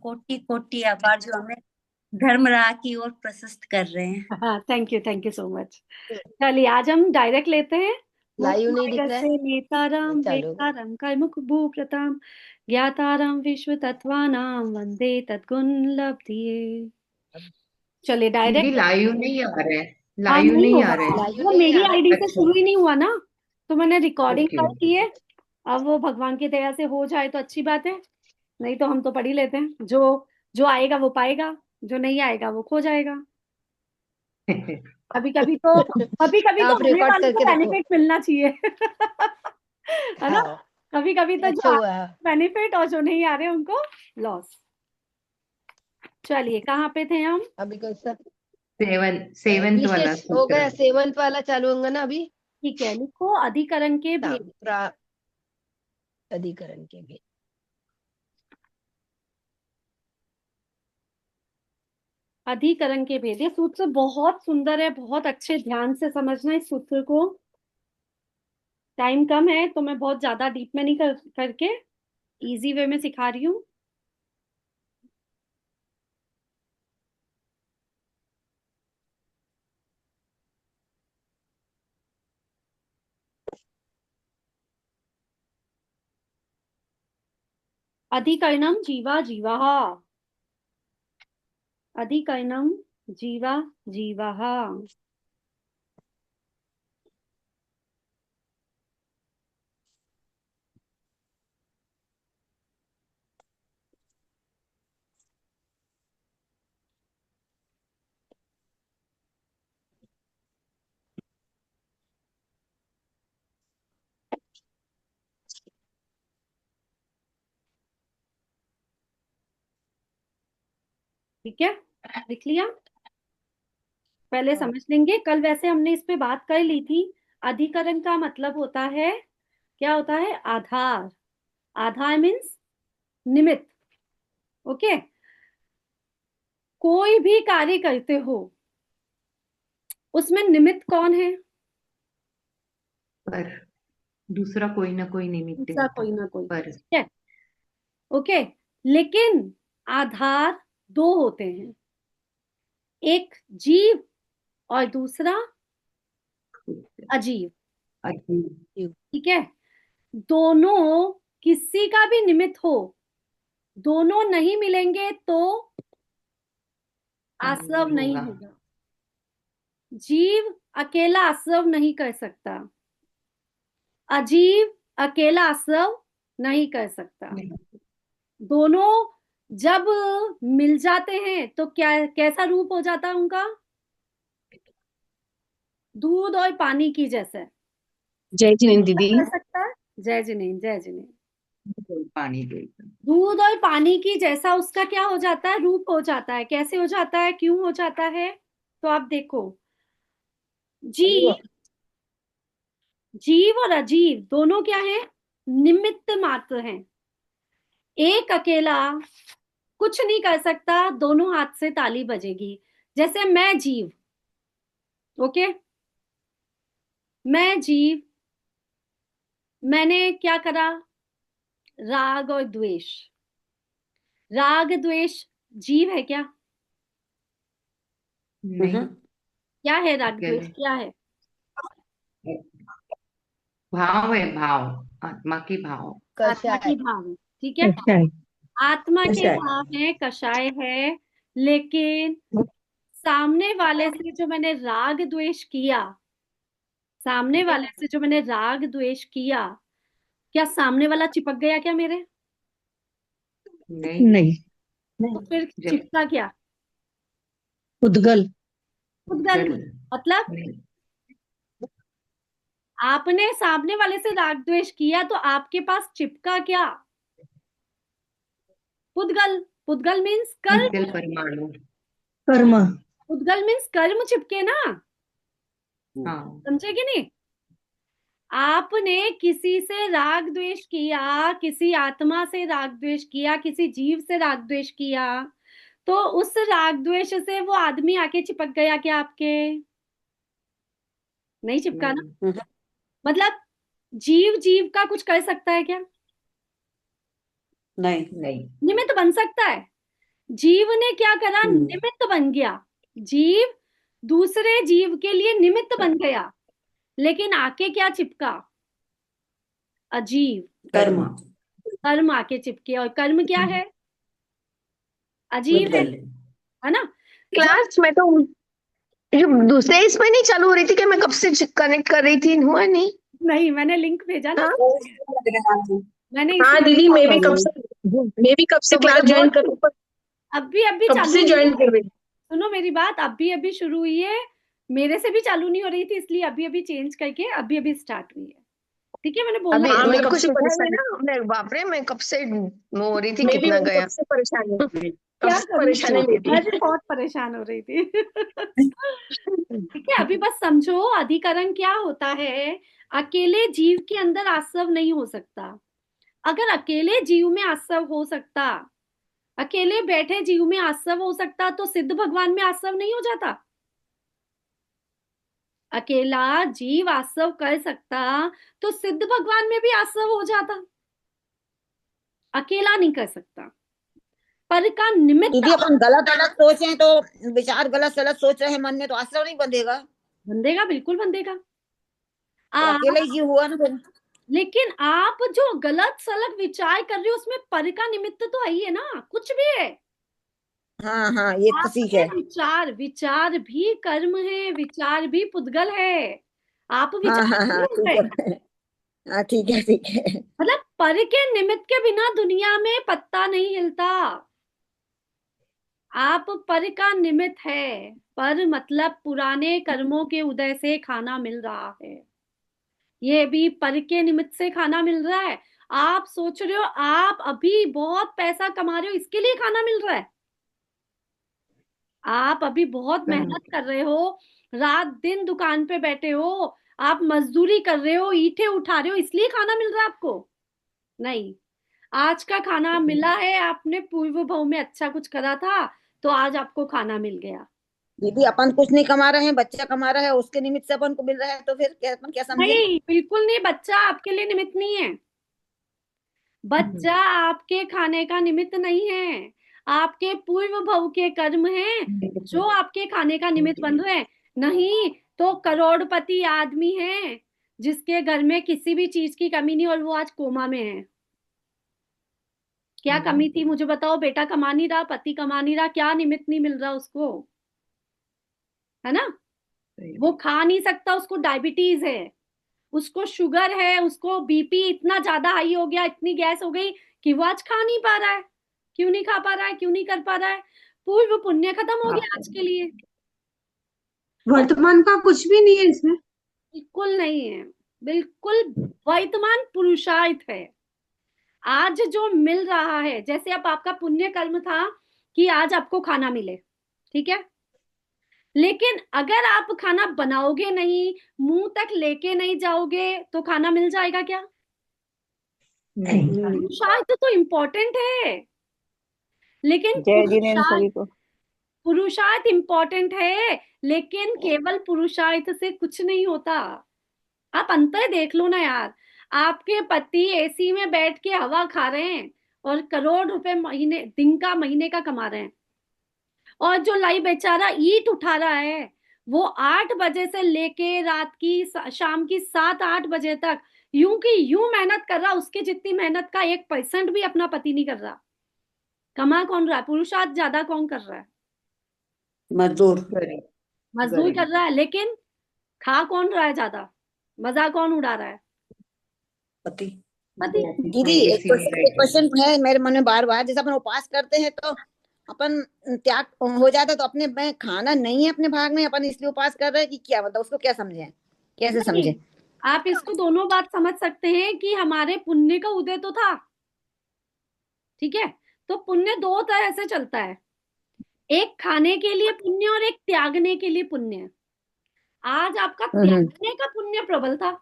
कोटि कोटि आभार जो हमें धर्म राह की ओर प्रशस्त कर रहे हैं। हाँ, थैंक यू सो मच। चलिए आज हम डायरेक्ट लेते हैं। लाइव नहीं दिख रहा है। मुखमार्गस्य नेतारं चालू हो गया। वेत्तारं कर्मुक भूप्रतां ज्ञातारं विश्वतत्त्वानां वंदे तद्गुण लब्धिये। चलिए दीदी डायरेक्ट। लाइव नहीं आ रहे, हाँ, लाइव नहीं नहीं आ होगा, रहे। लाइव वो नहीं मेरी आ रहा है। आईडी से अच्छा, शुरू ही नहीं हुआ ना, तो मैंने रिकॉर्डिंग ओके। कर दी है। अब वो भगवान की दया से हो जाए तो अच्छी बात है, नहीं तो हम तो पढ़ ही लेते हैं। जो जो आएगा वो पाएगा, जो नहीं आएगा वो खो जाएगा। कभी कभी तो कभी कभी तो आप होने रिकॉर्ड वाले को करके रखो। बेनिफिट मिलना चाहिए। है ना? हाँ, कभी कभी तो अच्छा जो हुआ है। बेनिफिट और जो नहीं आ रहे उनको लॉस। चलिए कहाँ पे थे हम? अभी कौन सा सेवंथ वाला विशेष हो सूत्र। गया? 7th वाला चालू होगा ना अभी। ठीक है, लिखो अधिकरण के भेद। अधिकरण के भी। अधिकरण के भेद, ये सूत्र बहुत सुंदर है, बहुत अच्छे ध्यान से समझना इस सूत्र को। टाइम कम है तो मैं बहुत ज्यादा डीप में नहीं करके इजी वे में सिखा रही हूँ। अधिकरणम जीवा जीवः। अधिकरणम जीवा जीवः। ठीक है, लिख लिया? पहले हाँ, समझ लेंगे, कल वैसे हमने इस पे बात कर ली थी। अधिकरण का मतलब होता है, क्या होता है? आधार। आधार मीन्स निमित्त। ओके, कोई भी कार्य करते हो उसमें निमित्त कौन है? पर दूसरा कोई ना कोई निमित्त दूसरा होता। कोई ना कोई, पर ठीक है। ओके, लेकिन आधार दो होते हैं, एक जीव और दूसरा अजीव। अजीब। ठीक है, दोनों किसी का भी निमित्त हो, दोनों नहीं मिलेंगे तो आश्रव नहीं नहीं होगा। होगा। जीव अकेला आश्रव नहीं कर सकता, अजीव अकेला आश्रव नहीं कर सकता। नहीं। दोनों जब मिल जाते हैं तो क्या, कैसा रूप हो जाता है उनका? दूध और पानी की जैसे। जय जिनेन्द्र दीदी। कर सकता है? जय जिनेन्द्र, जय जिनेन्द्र। पानी दे। दूध और पानी की जैसा उसका क्या हो जाता है? रूप हो जाता है। कैसे हो जाता है, क्यों हो जाता है? तो आप देखो, जीव जीव और अजीव दोनों क्या है? निमित्त मात्र हैं। एक अकेला कुछ नहीं कर सकता, दोनों हाथ से ताली बजेगी। जैसे मैं जीव, ओके, मैं जीव, मैंने क्या करा? राग और द्वेष। राग द्वेष जीव है क्या? नहीं। क्या है राग क्या द्वेष, है? क्या है? भाव है, भाव। आत्मा की भाव। आत्मा की कषाय। भाव है, ठीक है। अच्छा है। आत्मा के अच्छा है। भाव है, कषाय है। लेकिन सामने वाले से जो मैंने राग द्वेष किया, सामने वाले से जो मैंने राग द्वेष किया, क्या सामने वाला चिपक गया क्या मेरे? नहीं। नहीं। तो फिर जब चिपका क्या? उद्गल। उद्गल। जल। मतलब नहीं। आपने सामने वाले से राग द्वेष किया तो आपके पास चिपका क्या? उद्गल। उद्गल मीन्स निकल कर्म। परमाणु। कर्म। उद्गल मीन्स कर्म चिपके ना, हाँ। समझे कि नहीं? आपने किसी से राग द्वेष किया, किसी आत्मा से राग द्वेष किया, किसी जीव से राग द्वेष किया, तो उस राग द्वेष से वो आदमी आके चिपक गया क्या आपके? नहीं चिपका ना। नहीं। मतलब जीव जीव का कुछ कर सकता है क्या? नहीं। नहीं। निमित्त बन सकता है, जीव ने क्या करा, निमित्त बन गया। जीव दूसरे जीव के लिए निमित्त बन गया, लेकिन आके क्या चिपका, अजीव, कर्म। कर्म आके चिपके। और कर्म क्या है, अजीव है ना। क्लास में तो जो दूसरे इसमें नहीं चालू हो रही थी कि मैं कब से कनेक्ट कर रही थी, हुआ नहीं। नहीं, मैंने लिंक भेजा ना, हाँ मैंने हाँ इसी दीदी, मैं भी कब से तो क्लास मतलब ज्वाइन बहुत कर, अभी कब चालू से हुई ज्वाइन है। कर रही। सुनो मेरी बात, अभी शुरू हुई है, मेरे से भी चालू नहीं हो रही थी, इसलिए अभी चेंज करके अभी स्टार्ट हुई है। ठीक है, मैंने बोलना अभी हाँ, मैं मेरे कब को से सिखाया परेशान नहीं ना, मैं बाप रे, मैं कब से वो हो रही थी, मैं भी कितना वही गया। कब से परेशान हूँ कब क्या से करूं, परेशानी ले मैं रही भी बहुत परेशान हो रही थी। ठीक है, अभी बस समझो अधिकरण क्या होता है। अकेले जीव के अंदर आसव नहीं हो सकता। अगर अकेले जीव में आसव हो सकता, अकेले बैठे जीव में आसव हो सकता, तो सिद्ध भगवान में आसव नहीं हो जाता। अकेला जीव आसव कर सकता, तो सिद्ध भगवान में भी आसव हो जाता। अकेला नहीं कर सकता, पर का निमित्त दीदी अपन गलत अलग सोचें तो विचार गलत सलत सोच रहे हैं मन में, तो आश्रम नहीं बंधेगा। बंधेगा, बिल्कुल बंधेगा। तो आप, अकेले ही जीव हुआ ना फिर। लेकिन आप जो गलत सलग विचार कर रहे हो, उसमें पर का निमित्त तो है ही है ना, कुछ भी है। हाँ हाँ, ये तो ठीक आपके है। विचार, विचार भी कर्म है, विचार भी पुद्गल है। आप हाँ विचार हाँ नहीं हाँ, हो ठीक गए। है। हाँ ठीक है ठीक है। मतलब पर के निमित्त के बिना दुनिया में पत्ता नहीं हिलता। आप पर का निमित्त है, पर मतलब पुराने कर्मों के उदय से खाना मिल रहा है। ये भी पर के निमित्त से खाना मिल रहा है। आप सोच रहे हो आप अभी बहुत पैसा कमा रहे हो, इसके लिए खाना मिल रहा है। आप अभी बहुत मेहनत कर रहे हो, रात दिन दुकान पे बैठे हो, आप मजदूरी कर रहे हो, ईंटें उठा रहे हो, इसलिए खाना मिल रहा है आपको। नहीं, आज का खाना मिला है, आपने पूर्व भव में अच्छा कुछ करा था, तो आज आपको खाना मिल गया। दीदी अपन कुछ नहीं कमा रहे हैं, बच्चा कमा रहा है, उसके निमित्त से अपन को मिल रहा है, तो फिर क्या अपन क्या समझे। नहीं, बिल्कुल नहीं, बच्चा आपके लिए निमित्त नहीं है। बच्चा आपके खाने का निमित्त नहीं है। आपके पूर्व भव के कर्म हैं जो आपके खाने का निमित्त बन रहे हैं। नहीं तो करोड़पति आदमी है जिसके घर में किसी भी चीज की कमी नहीं, और वो आज कोमा में है। क्या कमी थी मुझे बताओ, बेटा कमा नहीं रहा, पति कमा नहीं रहा, क्या निमित्त नहीं मिल रहा उसको, है ना। वो खा नहीं सकता, उसको डायबिटीज है, उसको शुगर है, उसको बीपी इतना ज्यादा हाई हो गया, इतनी गैस हो गई कि वो आज खा नहीं पा रहा है। क्यों नहीं खा पा रहा है, क्यों नहीं कर पा रहा है, पूर्व पुण्य खत्म हो गया आज के लिए। वर्तमान का कुछ भी नहीं है इसमें। बिल्कुल नहीं है, बिल्कुल वर्तमान पुरुषार्थ है। आज जो मिल रहा है, जैसे अब आपका पुण्य कर्म था कि आज आपको खाना मिले, ठीक है, लेकिन अगर आप खाना बनाओगे नहीं, मुंह तक लेके नहीं जाओगे, तो खाना मिल जाएगा क्या। पुरुषार्थ तो इम्पोर्टेंट है, लेकिन जय जिनेन्द्र सभी को। पुरुषार्थ इम्पोर्टेंट है, लेकिन केवल पुरुषार्थ से कुछ नहीं होता। आप अंतर देख लो ना यार। आपके पति एसी में बैठ के हवा खा रहे हैं और करोड़ रुपए महीने, दिन का, महीने का कमा रहे हैं, और जो लाई बेचारा ईंट उठा रहा है, वो 8 बजे से लेके रात की शाम की 7-8 बजे तक यूं की यूं मेहनत कर रहा, उसके जितनी मेहनत का 1% भी अपना पति नहीं कर रहा। कमा कौन रहा है, पुरुषार्थ ज्यादा कौन कर रहा है, मजदूर। मजदूर कर रहा है, लेकिन खा कौन रहा है ज्यादा, मजा कौन उड़ा रहा है, पति। पति। दीदी एक क्वेश्चन है मेरे मन में बार बार, जैसे अपन उपवास करते हैं तो अपन त्याग हो जाता है, तो अपने में खाना नहीं है अपने भाग में, अपन इसलिए उपवास कर रहे हैं कि क्या, मतलब उसको क्या समझे, कैसे नहीं, समझे। आप इसको दोनों बात समझ सकते हैं कि हमारे पुण्य का उदय तो था, ठीक है, तो पुण्य दो तरह से चलता है, एक खाने के लिए पुण्य और एक त्यागने के लिए पुण्य। आज आपका त्यागने का पुण्य प्रबल था,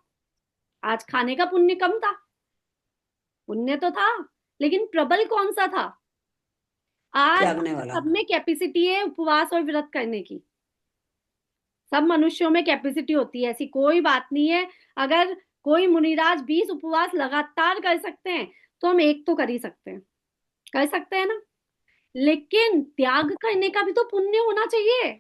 आज खाने का पुण्य कम था। पुण्य तो था, लेकिन प्रबल कौन सा था। आज त्यागने वाला। सब में कैपेसिटी है उपवास और व्रत करने की, सब मनुष्यों में कैपेसिटी होती है, ऐसी कोई बात नहीं है। अगर कोई मुनिराज 20 उपवास लगातार कर सकते हैं, तो हम एक तो कर ही सकते हैं, कर सकते हैं ना। लेकिन त्याग करने का भी तो पुण्य होना चाहिए।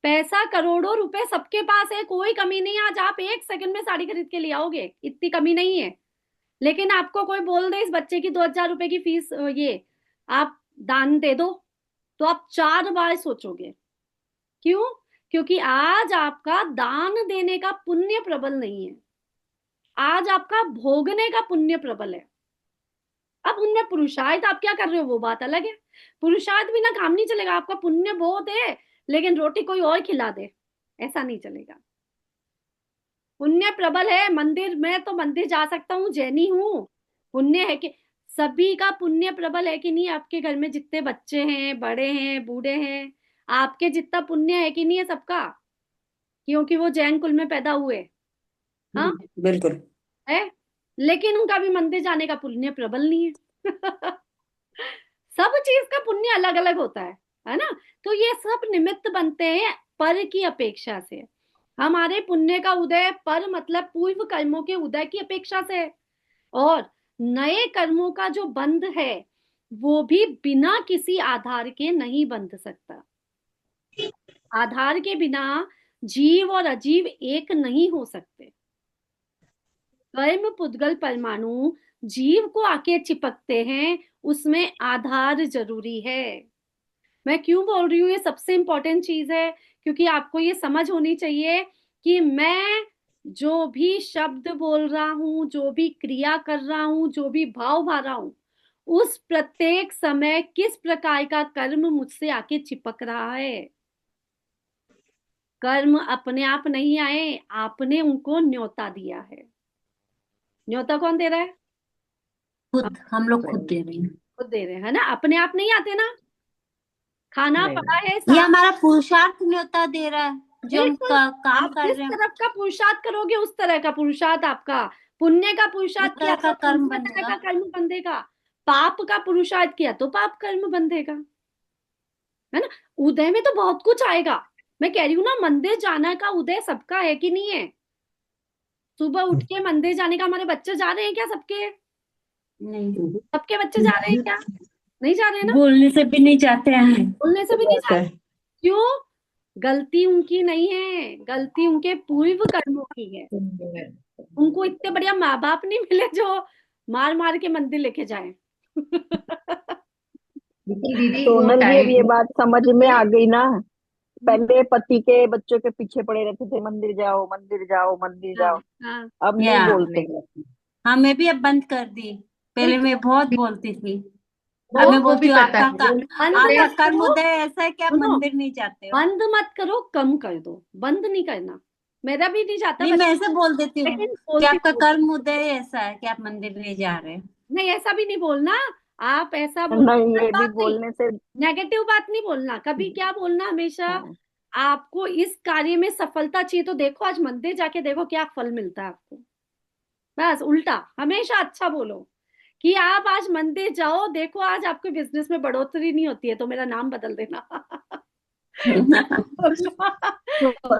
पैसा करोड़ों रुपए सबके पास है, कोई कमी नहीं है, आज आप 1 सेकंड में साड़ी खरीद के ले आओगे, इतनी कमी नहीं है। लेकिन आपको कोई बोल दे इस बच्चे की 2,000 रुपए की फीस ये आप दान दे दो, तो आप 4 बार सोचोगे। क्यों? क्योंकि आज आपका दान देने का पुण्य प्रबल नहीं है, आज आपका भोगने का पुण्य प्रबल है। अब उनमें पुरुषार्थ आप क्या कर रहे हो वो बात अलग है। पुरुषार्थ बिना काम नहीं चलेगा, आपका पुण्य बहुत है लेकिन रोटी कोई और खिला दे, ऐसा नहीं चलेगा। पुण्य प्रबल है, मंदिर में तो मंदिर जा सकता हूँ, जैनी हूँ, पुण्य है कि सभी का पुण्य प्रबल है कि नहीं? आपके घर में जितने बच्चे हैं, बड़े हैं, बूढ़े हैं, आपके जितना पुण्य है कि नहीं है सबका? क्योंकि वो जैन कुल में पैदा हुए, हाँ बिल्कुल। है, लेकिन उनका भी मंदिर जाने का पुण्य प्रबल नहीं है। सब चीज का पुण्य अलग अलग होता है ना? तो ये सब निमित्त बनते हैं पर की अपेक्षा से। हमारे पुण्य का उदय, पर मतलब पूर्व कर्मों के उदय की अपेक्षा से है। और नए कर्मों का जो बंध है वो भी बिना किसी आधार के नहीं बंध सकता। आधार के बिना जीव और अजीव एक नहीं हो सकते। कर्म पुद्गल परमाणु जीव को आके चिपकते हैं, उसमें आधार जरूरी है। मैं क्यों बोल रही हूँ, ये सबसे इंपॉर्टेंट चीज है, क्योंकि आपको ये समझ होनी चाहिए कि मैं जो भी शब्द बोल रहा हूं, जो भी क्रिया कर रहा हूं, जो भी भाव भा रहा हूं, उस प्रत्येक समय किस प्रकार का कर्म मुझसे आके चिपक रहा है। कर्म अपने आप नहीं आए, आपने उनको न्योता दिया है। न्योता कौन दे रहा है? खुद हम लोग खुद दे रहे हैं। खुद दे रहे हैं ना, अपने आप नहीं आते ना। खाना नहीं। पड़ा है ये हमारा पुरुषार्थ न्योता दे रहा है, जो हम बिल्कुल, काम आप कर जिस रहे हैं तरफ का पुरुषार्थ करोगे उस तरह का पुरुषार्थ आपका, पुण्य का उस पुरुषार्थ किया तरह का तो कर्म पुण्य तरह बनेगा। का कर्म बंधेगा, पाप का पुरुषार्थ किया तो पाप कर्म बंधेगा, है ना? उदय में तो बहुत कुछ आएगा। मैं कह रही हूँ ना, मंदिर जाना का उदय सबका है कि नहीं है? सुबह उठ के मंदिर जाने का हमारे बच्चे जा रहे हैं क्या? सबके नहीं, सबके बच्चे जा रहे हैं क्या? नहीं जा रहे हैं ना? बोलने से भी नहीं चाहते हैं। बोलने से भी नहीं जा रहे। क्यों? गलती उनकी नहीं है, गलती उनके पूर्व कर्मों की है। उनको इतने बढ़िया माँ बाप नहीं मिले जो मार मार के मंदिर लेके जाए। लेकिन दीदी वो सोनल जी, अब ये टाइम बात समझ में आ गई ना। पहले पति के बच्चों के पीछे पड़े रहते थे, मंदिर जाओ मंदिर जाओ मंदिर हाँ जाओ। हाँ, अब नहीं या बोलते। नहीं। हाँ, मैं भी अब बंद कर दी। पहले बिल्कुल। मैं बहुत बोलती थी। अब मैं तो वो भी बोलती हूँ पता है वो बंद आपका मत कर्म करो, उदय ऐसा है कि आप सुनो, मंदिर नहीं जाते हो। बंद मत करो, कम कर दो, बंद नहीं करना। मेरा भी नहीं जाता नहीं, मैं ऐसे बोल देती हूँ लेकिन कि बोलती आपका हूँ। कर्म उदय ऐसा है कि आप मंदिर नहीं जा रहे। नहीं, ऐसा भी नहीं बोलना। आप ऐसा बोलना, नहीं, गलत ये भी बात नहीं, बोलने से। नेगेटिव बात नहीं बोलना। कभी क्या बोलना, हमेशा हाँ। आपको इस कार्य में सफलता चाहिए तो देखो आज मंदिर जाके देखो क्या फल मिलता है आपको। बस उल्टा हमेशा अच्छा बोलो कि आप आज मंदिर जाओ, देखो आज आपके बिजनेस में बढ़ोतरी नहीं होती है तो मेरा नाम बदल देना।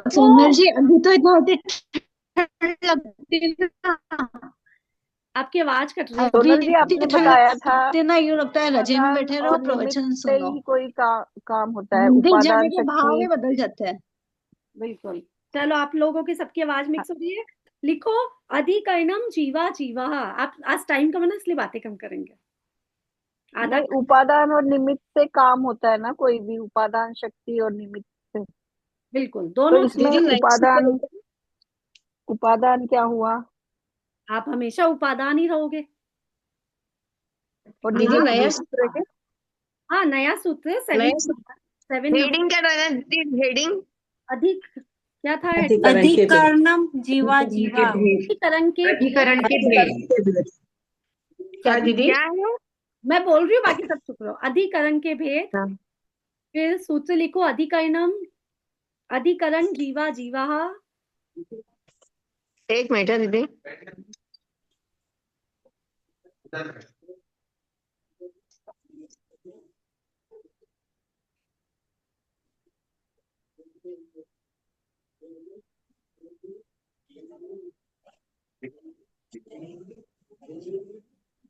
सोनल वो जी, अभी तो बहुत ही ठंड लगती है ना। आपकी आवाज कट रही है। सोनल जी, आपने बताया था लगती है ना, यूं लगता है रजे में उपादान बैठे रहो और निमित्त प्रवचन से सुनो। ही कोई काम होता है। मंदिर जाने उपादान के भाव शक्ति। ही बदल जाते हैं। बिल्कुल। चलो, आप लोगों की सबकी आवाज मिक्स हो रही है। लिखो, अधिकरणम जीवा जीवा। आप आज टाइम कम है ना, इसलिए बातें कम करेंगे। आधा नहीं, उपादान और निमित्त से काम होता है ना, कोई भी उपादान शक्ति और निमित्त से। बिल्कुल, तो दोनों। इसमें उपादान उपादान क्या हुआ आप हमेशा उपादान ही रहोगे। और दीदी निमित्त नया भी। सूत्र है क्या? हाँ, नया सूत्र है, नया 7 हेडिंग क्या रहना दीदी? हेडिंग अधिक क्या था? अधिकरण के भेद। अधिकरणम जीवा अधिकरण के जीवा। भेद। अधिकरण के भेद। अधिकरण के भेद। क्या दीदी? क्या है? मैं बोल रही हूँ, बाकी सब चुप रहो। अधिकरण के भेद, हाँ। फिर सूत्र लिखो, अधिकरणम, अधिकरण जीवा जीवा। एक मिनट है दीदी।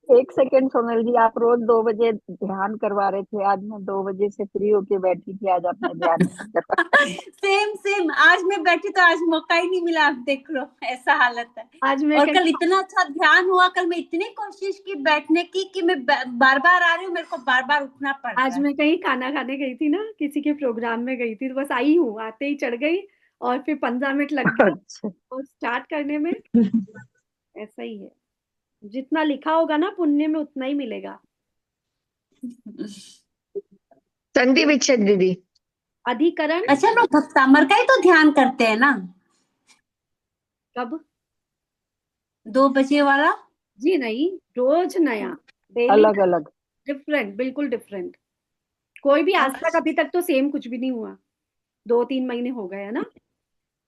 एक सेकंड सोनल जी, आप रोज 2 बजे ध्यान करवा रहे थे, आज मैं 2 बजे से फ्री होके बैठी थी, आज आपने ध्यान नहीं करवाया। सेम सेम, आज मैं बैठी तो आज मौका ही नहीं मिला, आप देख लो ऐसा हालत है। आज मैं और कहीं कल इतना अच्छा ध्यान हुआ, कल मैं इतनी कोशिश की बैठने की कि मैं बार बार आ रही हूँ, मेरे को बार बार उठना पड़ रहा आज है। मैं कहीं खाना खाने गई थी ना, किसी के प्रोग्राम में गई थी, तो बस आई हूँ, आते ही चढ़ गई और फिर 15 मिनट लग गया अच्छा, और स्टार्ट करने में। ऐसा ही है, जितना लिखा होगा ना पुण्य में उतना ही मिलेगा। संधि विच्छेद दीदी। अधिकरण अच्छा, लोग भक्तामर का ही तो ध्यान करते हैं ना, कब? 2 बजे वाला। जी नहीं, रोज नया, डेली अलग अलग। डिफरेंट, बिल्कुल डिफरेंट। कोई भी आज तक अभी तक तो सेम कुछ भी नहीं हुआ, 2-3 महीने हो गए है ना।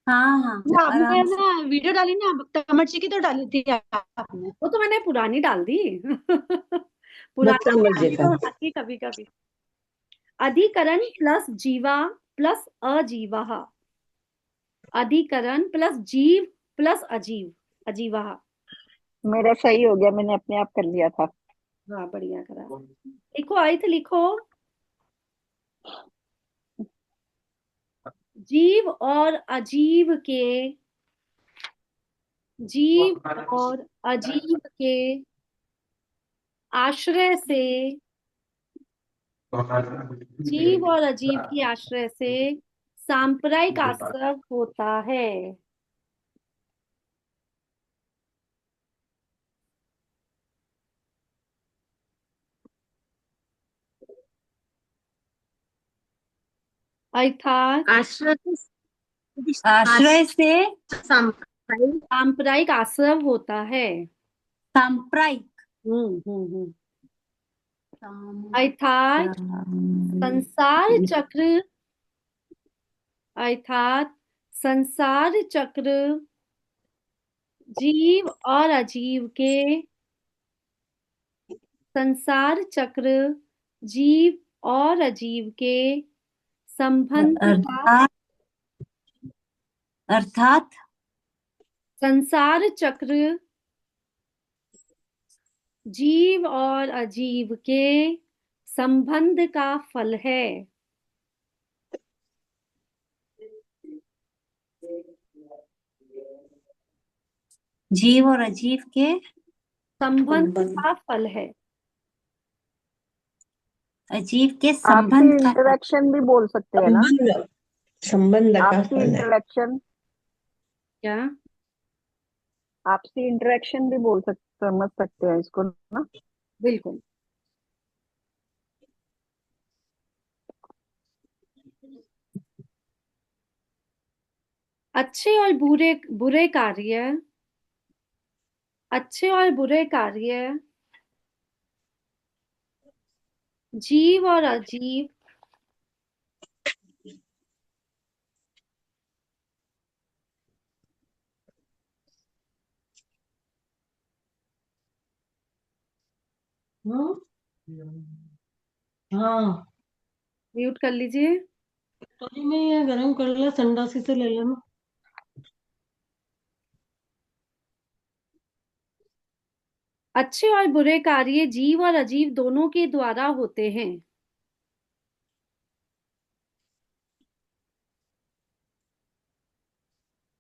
हाँ हाँ, वो आपने आराम से। ना वीडियो डाली ना, कमर की तो डाली थी आपने। वो तो मैंने पुरानी डाल दी। पुरानी बच्चा भी मर्जी का। आती कभी कभी। अधिकरण प्लस जीवा प्लस अजीवा, अधिकरण प्लस जीव प्लस अजीव, अजीवा। मेरा सही हो गया, मैंने अपने आप कर लिया था। हाँ, बढ़िया करा। लिखो, अर्थ लिखो। जीव और अजीव के, जीव और अजीव के आश्रय से, जीव और अजीव के आश्रय से सांप्रदायिक आश्रय होता है। अर्थात आश्रय आश्रय से सांप्रदायिक आश्रय होता है। सांप्रदायिक। हम्म। अर्थात संसार चक्र, अर्थात संसार चक्र जीव और अजीव के, संसार चक्र जीव और अजीव के संबंध का, अर्थात, अर्थात संसार चक्र जीव और अजीव के संबंध का फल है। जीव और अजीव के संबंध संबंध, का फल है। अजीव के आपसी संबंध का फल। इंटरेक्शन भी बोल सकते हैं ना, संबंध, संबंध का आपसी फल है। इंटरेक्शन, क्या? आपसी इंटरेक्शन भी बोल सकते, समझ सकते हैं इसको ना। बिल्कुल। अच्छे और बुरे बुरे कार्य, अच्छे और बुरे कार्य जीव और अजीव हाँ, म्यूट कर लीजिए। तो में ये गरम कर ला, संडासी से ले लेना। अच्छे और बुरे कार्य जीव और अजीव दोनों के द्वारा होते हैं।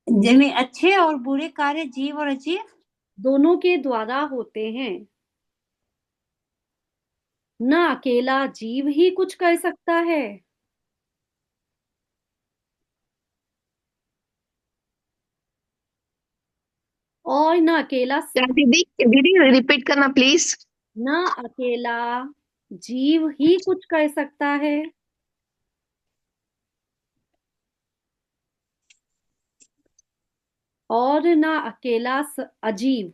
जिनमें अच्छे और बुरे कार्य जीव और अजीव दोनों के द्वारा होते हैं। न अकेला जीव ही कुछ कर सकता है, और न अकेला, क्या दीदी? दीदी रिपीट करना प्लीज। न अकेला जीव ही कुछ कर सकता है, और न अकेला अजीव।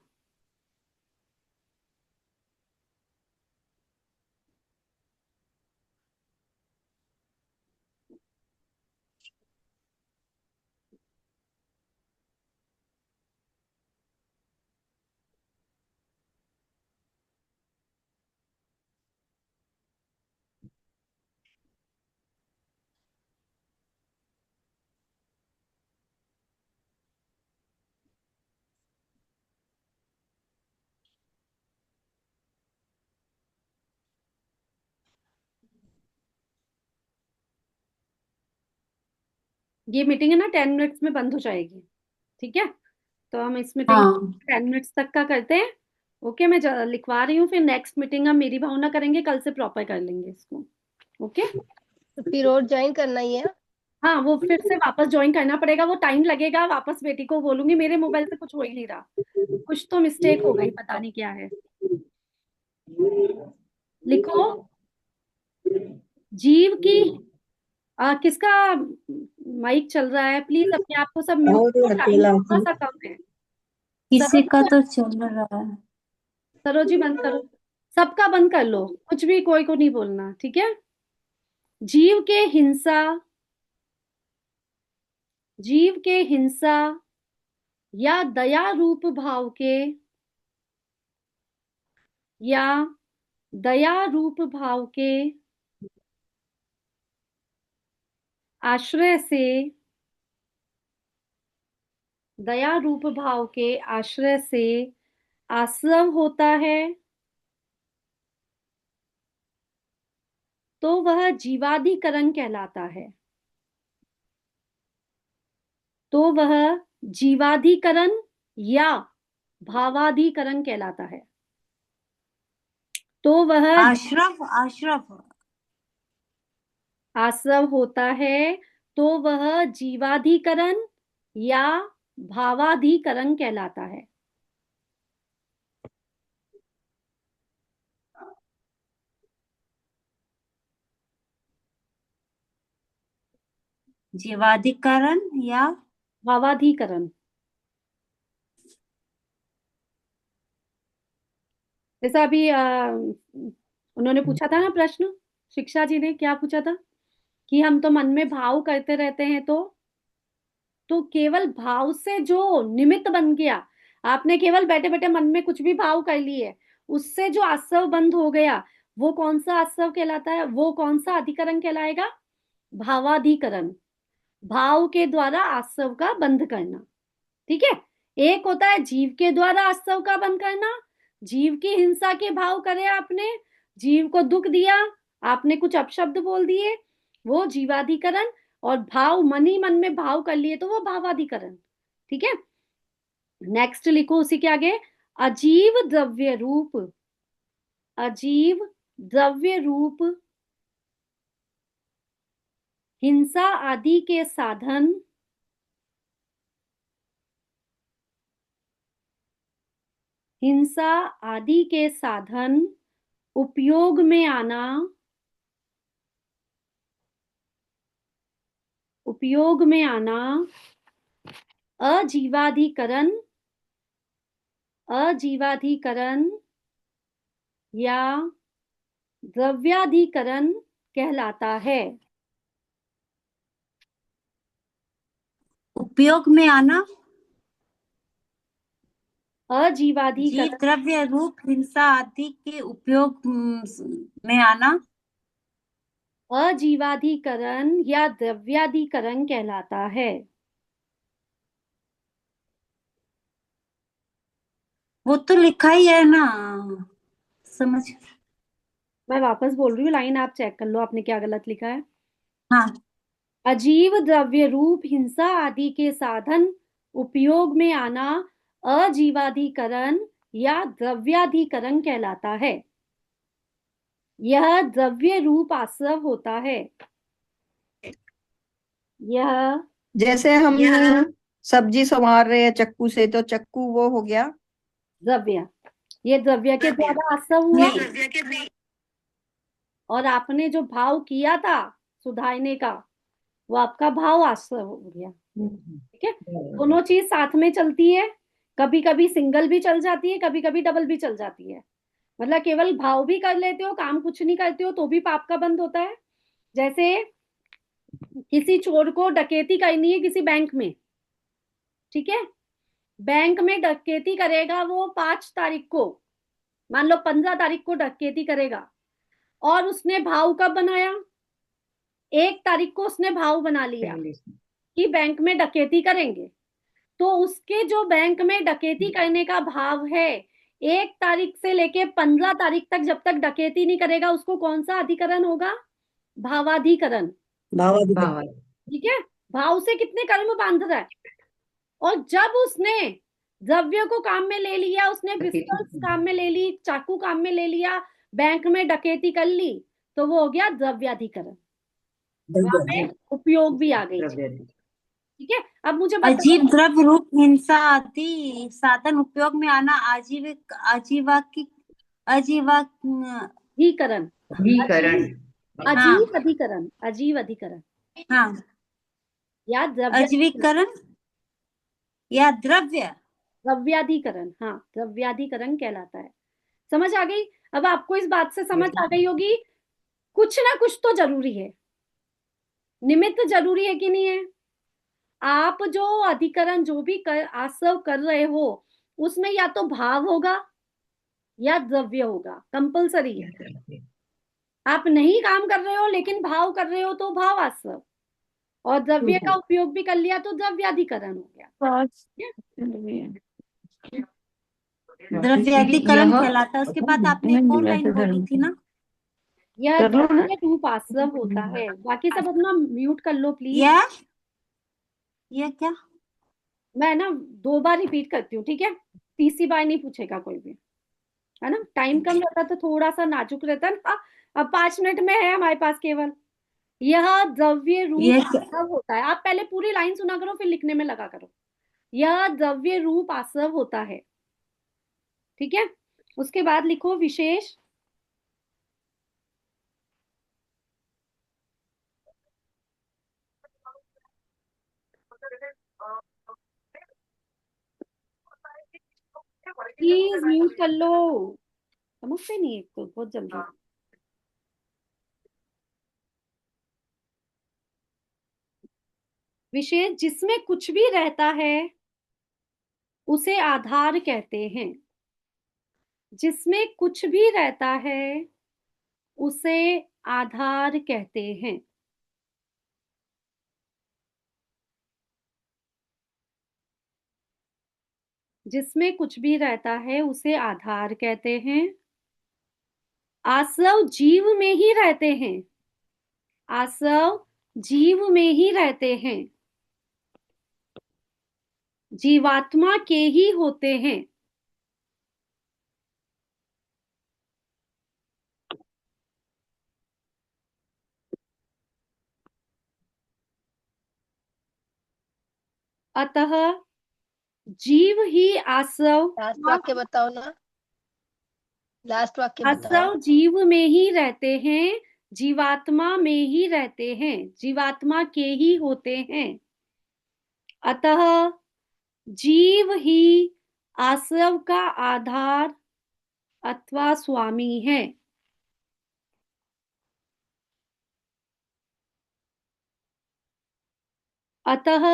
ये मीटिंग है ना 10 मिनट्स में बंद हो जाएगी, ठीक है? तो हम इस मीटिंग हाँ 10 मिनट्स तक का करते हैं। ओके, मैं लिखवा रही हूँ, फिर नेक्स्ट मीटिंग हम मेरी भावना करेंगे, कल से प्रॉपर कर लेंगे इसको। ओके, तो फिर और ज्वाइन करना ही है। हाँ वो फिर से वापस ज्वाइन करना पड़ेगा, वो टाइम लगेगा, वापस बेटी को बोलूंगी, मेरे मोबाइल से कुछ हो ही नहीं रहा, कुछ तो मिस्टेक हो गई, पता नहीं क्या है। लिखो, जीव की किसका माइक चल रहा है? प्लीज अपने आप को सब म्यूट और करो, टाइम अकेला थोड़ा सा कम है। किसी का सरोज, तो चल रहा है। सरोजी बंद करो, सबका बंद कर लो, कुछ भी कोई को नहीं बोलना, ठीक है? जीव के हिंसा, जीव के हिंसा या दया रूप भाव के, या दया रूप भाव के आश्रय से, दया रूप भाव के आश्रय से आश्रव होता है, तो वह जीवाधिकरण कहलाता है। तो वह जीवाधिकरण या भावाधिकरण कहलाता है। तो वह आश्रफ आश्रफ आश्रव होता है, तो वह जीवाधिकरण या भावाधिकरण कहलाता है। जीवाधिकरण या भावाधिकरण, जैसा अभी उन्होंने पूछा था ना प्रश्न, शिक्षा जी ने क्या पूछा था कि हम तो मन में भाव करते रहते हैं, तो केवल भाव से जो निमित्त बन गया, आपने केवल बैठे बैठे मन में कुछ भी भाव कर लिए, उससे जो आश्रव बंद हो गया, वो कौन सा आश्रव कहलाता है? वो कौन सा अधिकरण कहलाएगा? भावाधिकरण, भाव के द्वारा आश्रव का बंध करना, ठीक है? एक होता है जीव के द्वारा आश्रव का बंध करना, जीव की हिंसा के भाव करे आपने, जीव को दुख दिया, आपने कुछ अपशब्द बोल दिए, वो जीवाधिकरण, और भाव मन ही मन में भाव कर लिए तो वो भावाधिकरण, ठीक है? नेक्स्ट लिखो उसी के आगे, अजीव द्रव्य रूप, अजीव द्रव्य रूप हिंसा आदि के साधन, हिंसा आदि के साधन उपयोग में आना, उपयोग में आना अजीवाधिकरण, अजीवाधिकरण या द्रव्याधिकरण कहलाता है। उपयोग में आना, जीव अजीवाधिकरण, द्रव्य रूप हिंसा आदि के उपयोग में आना अजीवाधिकरण या द्रव्याधिकरण कहलाता है। वो तो लिखा ही है ना, समझ। मैं वापस बोल रही हूँ, लाइन आप चेक कर लो आपने क्या गलत लिखा है। हाँ अजीव द्रव्य रूप हिंसा आदि के साधन उपयोग में आना अजीवाधिकरण या द्रव्याधिकरण कहलाता है। यह द्रव्य रूप आश्रव होता है। यह जैसे हम सब्जी संवार रहे हैं चक्कू से, तो चक्कू वो हो गया द्रव्य, ये द्रव्य के द्वारा आश्रव हुआ, और आपने जो भाव किया था सुधारने का, वो आपका भाव आश्रव हो गया, ठीक है? दोनों चीज साथ में चलती है, कभी कभी सिंगल भी चल जाती है, कभी कभी डबल भी चल जाती है। मतलब केवल भाव भी कर लेते हो, काम कुछ नहीं करते हो, तो भी पाप का बंध होता है। जैसे किसी चोर को डकैती करनी है किसी बैंक में, ठीक है? बैंक में डकैती करेगा वो 5 तारीख को, मान लो 15 तारीख को डकैती करेगा, और उसने भाव कब बनाया? 1 तारीख को उसने भाव बना लिया कि बैंक में डकैती करेंगे, तो उसके जो बैंक में डकैती करने का भाव है, 1 तारीख से लेके 15 तारीख तक जब तक डकैती नहीं करेगा, उसको कौन सा अधिकरण होगा? भावाधिकरण, भावाधिकरण। ठीक है? भाव से कितने कर्म बांध रहा है। और जब उसने द्रव्य को काम में ले लिया, उसने पिस्तौल काम में ले ली, चाकू काम में ले लिया, बैंक में डकैती कर ली, तो वो हो गया द्रव्याधिकरण। वहां पे उपयोग भी आ गई। ठीक है, अब मुझे बताओ, अजीब द्रव्य रूप हिंसा आदि साधन उपयोग में आना आजीविक आजीवाकी आजीवक अधिकरण, अधिकरण। अजीव अधिकरण, अजीव अधिकरण हाँ या द्रव्य आजीविकरण या द्रव्य द्रव्याधिकरण, हाँ द्रव्याधिकरण कहलाता है। समझ आ गई? अब आपको इस बात से समझ आ गई होगी, कुछ ना कुछ तो जरूरी है, निमित्त जरूरी है कि नहीं है। आप जो अधिकरण जो भी आसव कर रहे हो, उसमें या तो भाव होगा या द्रव्य होगा, कंपलसरी है। आप नहीं काम कर रहे हो लेकिन भाव कर रहे हो तो भाव आसव, और द्रव्य का उपयोग भी कर लिया तो द्रव्याधिकरण हो गया। द्रव्याधिकरण कहलाता है। उसके बाद आपने एक और लाइन बोली थी ना, यह द्रव्य रूप आसव होता है। बाकी सब अपना म्यूट कर लो प्लीज। यह क्या, मैं ना 2 बार रिपीट करती हूँ, ठीक है? तीसरी बार नहीं पूछेगा कोई भी, है ना? टाइम कम रहता तो थोड़ा सा नाजुक रहता ना। अब 5 मिनट में है हमारे पास केवल। यह द्रव्य रूप आसव होता है। आप पहले पूरी लाइन सुना करो, फिर लिखने में लगा करो। यह द्रव्य रूप आसव होता है, ठीक है? उसके बाद लिखो विशेष प्लीज म्यूट कर लो, समझते नहीं एक तो बहुत जल्दी। विशेष जिसमें कुछ भी रहता है उसे आधार कहते हैं। जिसमें कुछ भी रहता है उसे आधार कहते हैं। जिसमें कुछ भी रहता है उसे आधार कहते हैं। आसव जीव में ही रहते हैं। आसव जीव में ही रहते हैं, जीवात्मा के ही होते हैं। अतः जीव ही आसव, लास्ट वाक्य बताओ ना, लास्ट वाक्य बताओ। आसव जीव में ही रहते हैं, जीवात्मा में ही रहते हैं, जीवात्मा के ही होते हैं। अतः जीव ही आसव का आधार अथवा स्वामी है। अतः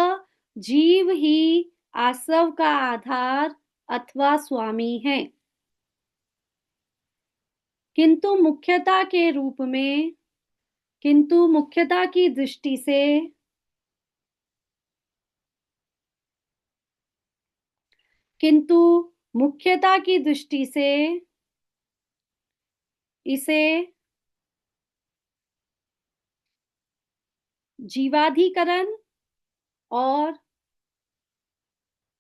जीव ही आसव का आधार अथवा स्वामी है। किंतु मुख्यता के रूप में, किंतु मुख्यता की दृष्टि से, किंतु मुख्यता की दृष्टि से इसे जीवाधिकरण और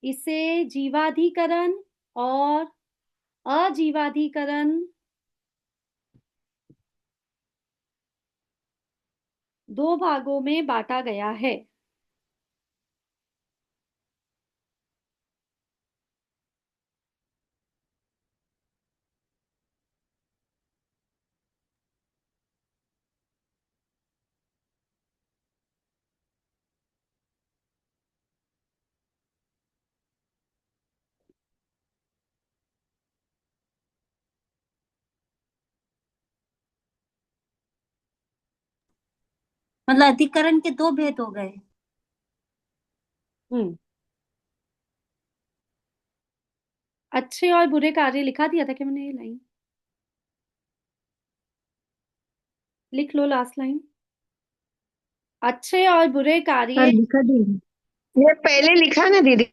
इसे जीवाधिकरण और अजीवाधिकरण 2 भागों में बांटा गया है। मतलब अधिकरण के 2 भेद हो गए। अच्छे और बुरे कार्य लिखा दिया था क्या मैंने? ये लाइन लिख लो, लास्ट लाइन। अच्छे और बुरे कार्य ये पहले लिखा ना दीदी।